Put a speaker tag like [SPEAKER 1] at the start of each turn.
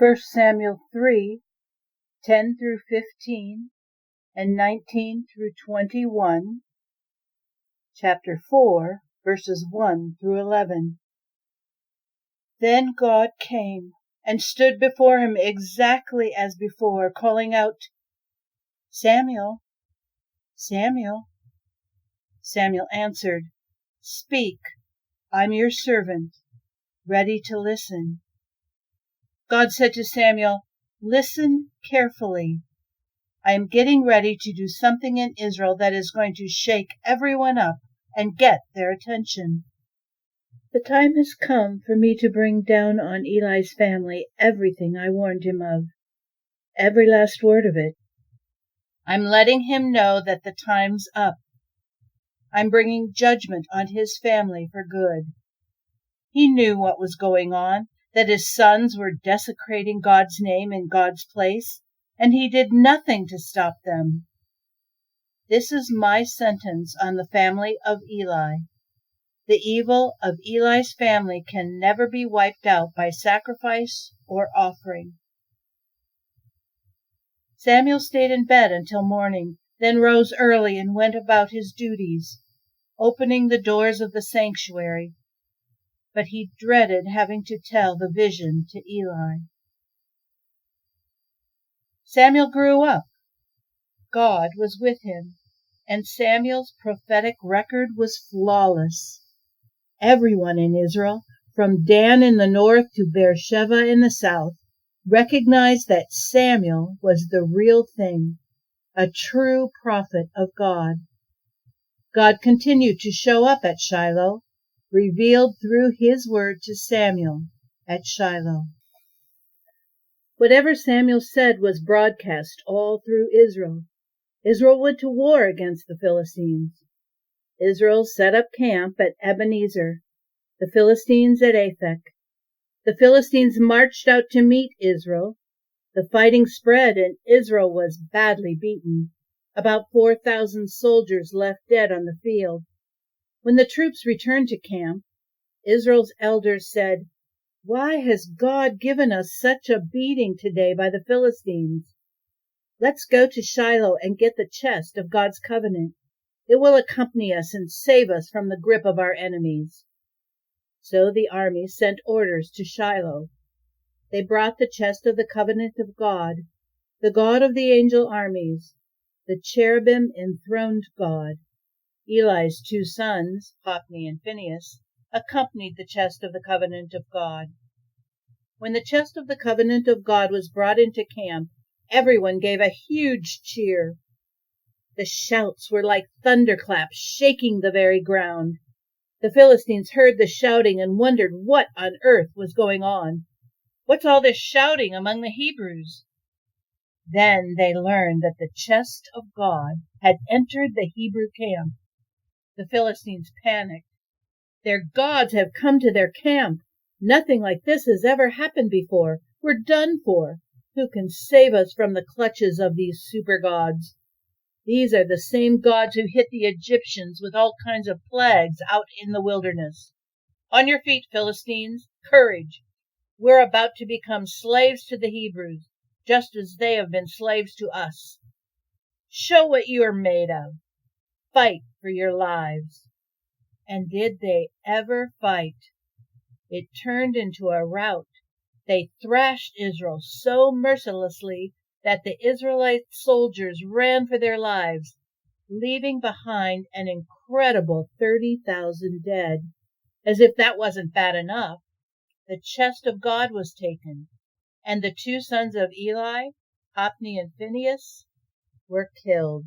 [SPEAKER 1] 1 Samuel 3:10 through 15 and 19 through 21, chapter 4, verses 1 through 11. Then God came and stood before him exactly as before, calling out, "Samuel, Samuel." Samuel answered, "Speak, I'm your servant, ready to listen." God said to Samuel, "Listen carefully. I am getting ready to do something in Israel that is going to shake everyone up and get their attention. The time has come for me to bring down on Eli's family everything I warned him of, every last word of it. I'm letting him know that the time's up. I'm bringing judgment on his family for good. He knew what was going on, that his sons were desecrating God's name in God's place, and he did nothing to stop them. This is my sentence on the family of Eli. The evil of Eli's family can never be wiped out by sacrifice or offering." Samuel stayed in bed until morning, then rose early and went about his duties, opening the doors of the sanctuary. But he dreaded having to tell the vision to Eli. Samuel grew up. God was with him, and Samuel's prophetic record was flawless. Everyone in Israel, from Dan in the north to Beersheba in the south, recognized that Samuel was the real thing, a true prophet of God. God continued to show up at Shiloh, revealed through his word to Samuel at Shiloh. Whatever Samuel said was broadcast all through Israel. Israel went to war against the Philistines. Israel set up camp at Ebenezer, the Philistines at Aphek. The Philistines marched out to meet Israel. The fighting spread and Israel was badly beaten. About 4,000 soldiers left dead on the field. When the troops returned to camp, Israel's elders said, "Why has God given us such a beating today by the Philistines? Let's go to Shiloh and get the chest of God's covenant. It will accompany us and save us from the grip of our enemies." So the army sent orders to Shiloh. They brought the chest of the covenant of God, the God of the angel armies, the cherubim enthroned God. Eli's 2 sons, Hophni and Phinehas, accompanied the chest of the covenant of God. When the chest of the covenant of God was brought into camp, everyone gave a huge cheer. The shouts were like thunderclaps shaking the very ground. The Philistines heard the shouting and wondered what on earth was going on. "What's all this shouting among the Hebrews?" Then they learned that the chest of God had entered the Hebrew camp. The Philistines panicked. "Their gods have come to their camp. Nothing like this has ever happened before. We're done for. Who can save us from the clutches of these super gods? These are the same gods who hit the Egyptians with all kinds of plagues out in the wilderness. On your feet, Philistines, courage. We're about to become slaves to the Hebrews, just as they have been slaves to us. Show what you are made of. Fight for your lives." And did they ever fight? It turned into a rout. They thrashed Israel so mercilessly that the Israelite soldiers ran for their lives, leaving behind an incredible 30,000 dead. As if that wasn't bad enough, the chest of God was taken, and the 2 sons of Eli, Hophni and Phinehas, were killed.